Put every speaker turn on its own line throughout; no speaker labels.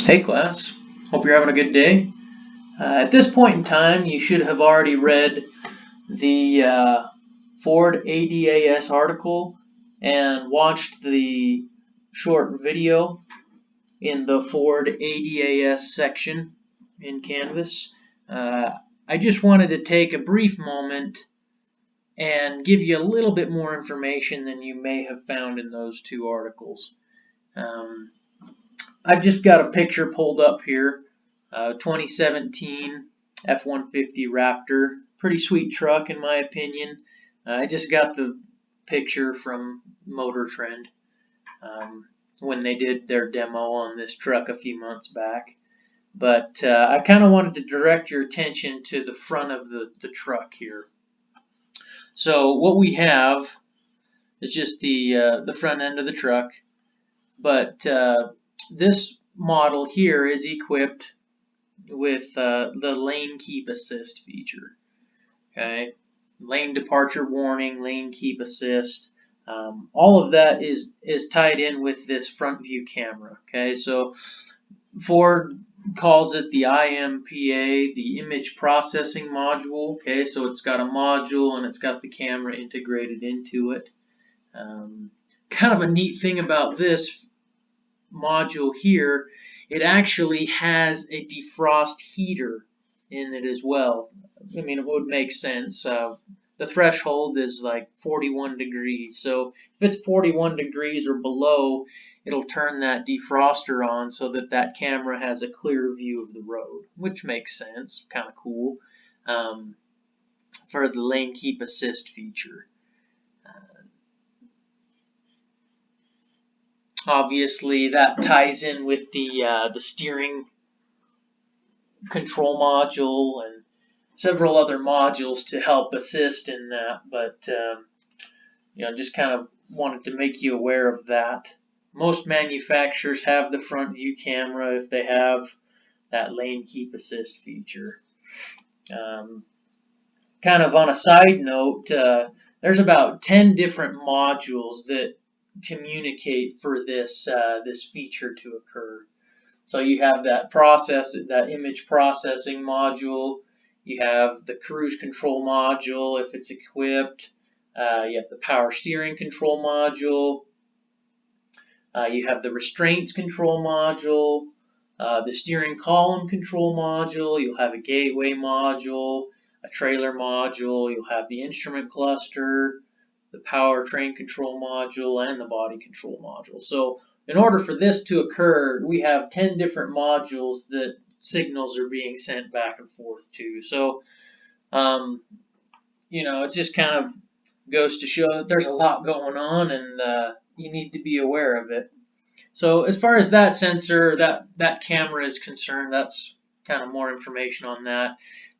Hey class, hope you're having a good day. At this point in time, you should have already read the Ford ADAS article and watched the short video in the Ford ADAS section in Canvas. I just wanted to take a brief moment and give you a little bit more information than you may have found in those two articles. I've just got a picture pulled up here. 2017 F-150 Raptor. Pretty sweet truck in my opinion. I just got the picture from Motor Trend when they did their demo on this truck a few months back. But I kind of wanted to direct your attention to the front of the truck here. So what we have is just the front end of the truck. But this model here is equipped with the lane keep assist feature. Okay, lane departure warning, lane keep assist. All of that is tied in with this front view camera. Okay, so Ford calls it the IMPA, the image processing module. Okay, so it's got a module and it's got the camera integrated into it. Kind of a neat thing about this module here, it actually has a defrost heater in it as well. I mean, it would make sense. The threshold is like 41 degrees, so if it's 41 degrees or below, it'll turn that defroster on so that that camera has a clear view of the road, which makes sense. Kind of cool for the lane keep assist feature. Obviously, that ties in with the steering control module and several other modules to help assist in that. But just kind of wanted to make you aware of that. Most manufacturers have the front view camera if they have that lane keep assist feature. Kind of on a side note, there's about 10 different modules that communicate for this feature to occur. So you have that image processing module. You have the cruise control module if it's equipped. You have the power steering control module. You have the restraints control module, the steering column control module. You'll have a gateway module, a trailer module. You'll have the instrument cluster, the powertrain control module, and the body control module. So in order for this to occur, we have 10 different modules that signals are being sent back and forth to. So, it just kind of goes to show that there's a lot going on, and you need to be aware of it. So as far as that sensor, that camera is concerned, that's kind of more information on that.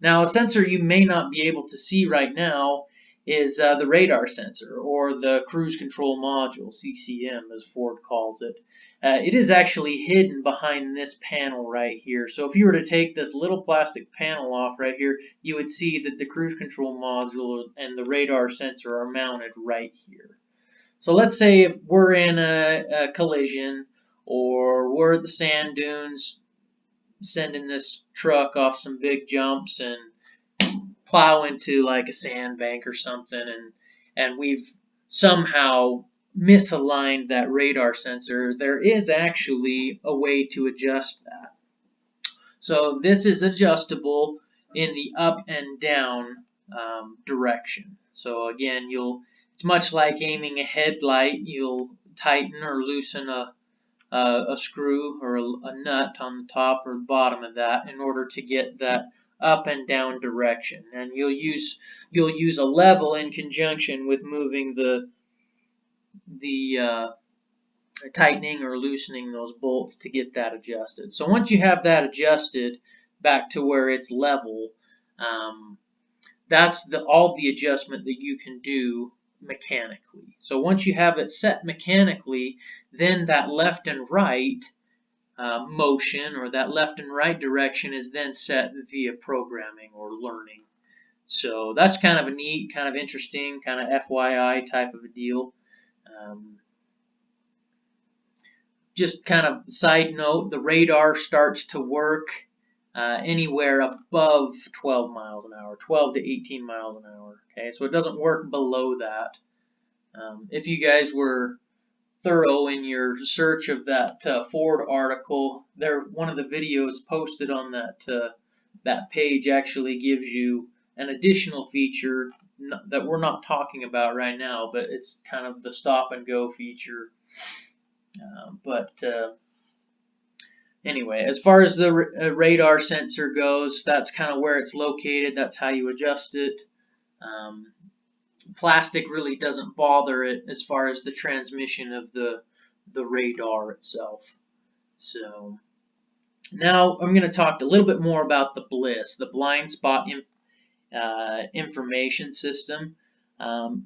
Now, a sensor you may not be able to see right now is the radar sensor, or the cruise control module, CCM as Ford calls it. It is actually hidden behind this panel right here. So if you were to take this little plastic panel off right here, you would see that the cruise control module and the radar sensor are mounted right here. So let's say if we're in a collision, or we're at the sand dunes sending this truck off some big jumps and plow into like a sandbank or something, and we've somehow misaligned that radar sensor, there is actually a way to adjust that. So this is adjustable in the up and down direction. So again, it's much like aiming a headlight. You'll tighten or loosen a screw or a nut on the top or bottom of that in order to get that up and down direction, and you'll use a level in conjunction with moving the tightening or loosening those bolts to get that adjusted. So once you have that adjusted back to where it's level, that's all the adjustment that you can do mechanically. So once you have it set mechanically, then that left and right motion, or that left and right direction, is then set via programming or learning. So that's kind of a neat, kind of interesting, kind of FYI type of a deal. just kind of side note, the radar starts to work anywhere above 12 miles an hour, 12 to 18 miles an hour. Okay, so it doesn't work below that. If you guys were thorough in your search of that Ford article, one of the videos posted on that page actually gives you an additional feature that we're not talking about right now, but it's kind of the stop and go feature. Anyway, as far as the radar sensor goes, that's kind of where it's located. That's how you adjust it. Plastic really doesn't bother it as far as the transmission of the radar itself. So now I'm going to talk a little bit more about the BLIS, the blind spot information system.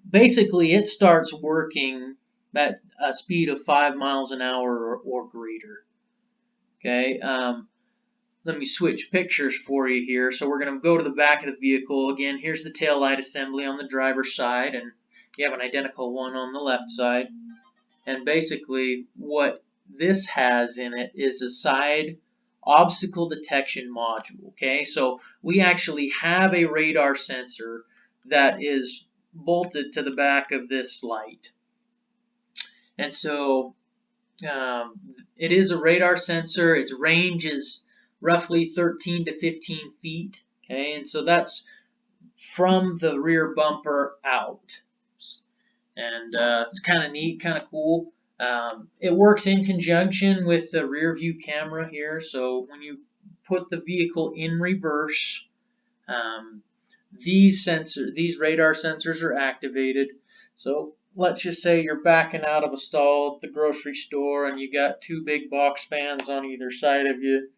Basically, it starts working at a speed of 5 miles an hour or greater. Okay, let me switch pictures for you here. So we're going to go to the back of the vehicle. Again, here's the tail light assembly on the driver's side, and you have an identical one on the left side. And basically what this has in it is a side obstacle detection module. Okay, so we actually have a radar sensor that is bolted to the back of this light. And so it is a radar sensor. Its range is roughly 13 to 15 feet. Okay, and so that's from the rear bumper out. And it's kind of neat, kind of cool. It works in conjunction with the rear view camera here. So when you put the vehicle in reverse, these radar sensors are activated. So let's just say you're backing out of a stall at the grocery store and you got two big box fans on either side of you,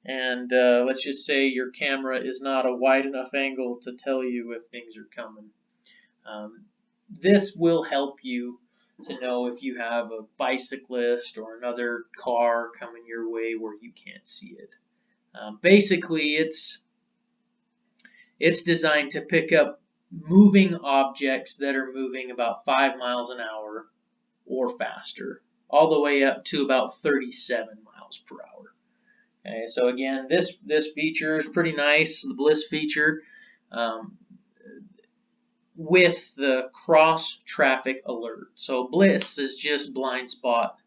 and let's just say your camera is not a wide enough angle to tell you if things are coming. This will help you to know if you have a bicyclist or another car coming your way where you can't see it. Basically, it's designed to pick up moving objects that are moving about 5 miles an hour or faster, all the way up to about 37 miles per hour. Okay, so again, this feature is pretty nice, the BLIS feature, with the cross traffic alert. So BLIS is just blind spot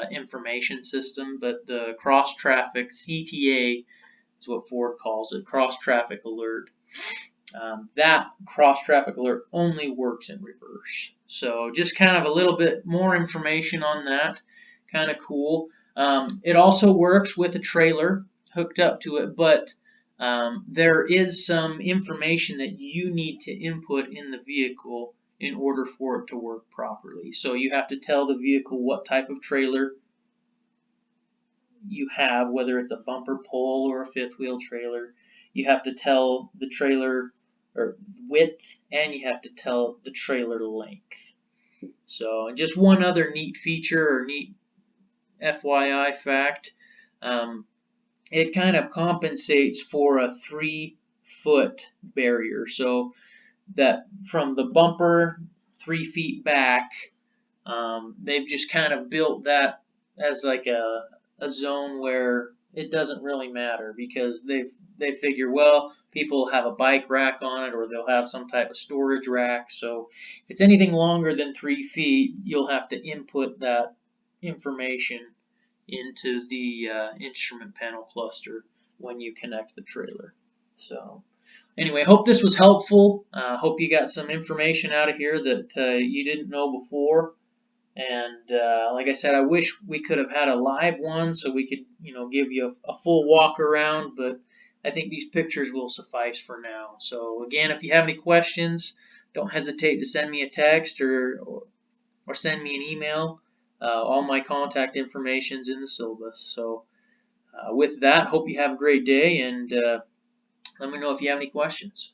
information system, but the cross traffic, CTA, is what Ford calls it, cross traffic alert. That cross traffic alert only works in reverse. So just kind of a little bit more information on that. Kind of cool. It also works with a trailer hooked up to it, but there is some information that you need to input in the vehicle in order for it to work properly. So you have to tell the vehicle what type of trailer you have, whether it's a bumper pull or a fifth wheel trailer. You have to tell the trailer or width, and you have to tell the trailer length. So, and just one other neat feature or neat FYI fact, it kind of compensates for a 3-foot barrier. So that from the bumper 3 feet back, they've just kind of built that as like a zone where it doesn't really matter, because they figure, well, people have a bike rack on it, or they'll have some type of storage rack. So if it's anything longer than 3 feet, you'll have to input that information into the instrument panel cluster when you connect the trailer. So anyway, I hope this was helpful. Hope you got some information out of here that you didn't know before. And like I said, I wish we could have had a live one so we could, give you a full walk around, but I think these pictures will suffice for now. So again, if you have any questions, don't hesitate to send me a text or send me an email. All my contact information's in the syllabus. So with that, hope you have a great day, and let me know if you have any questions.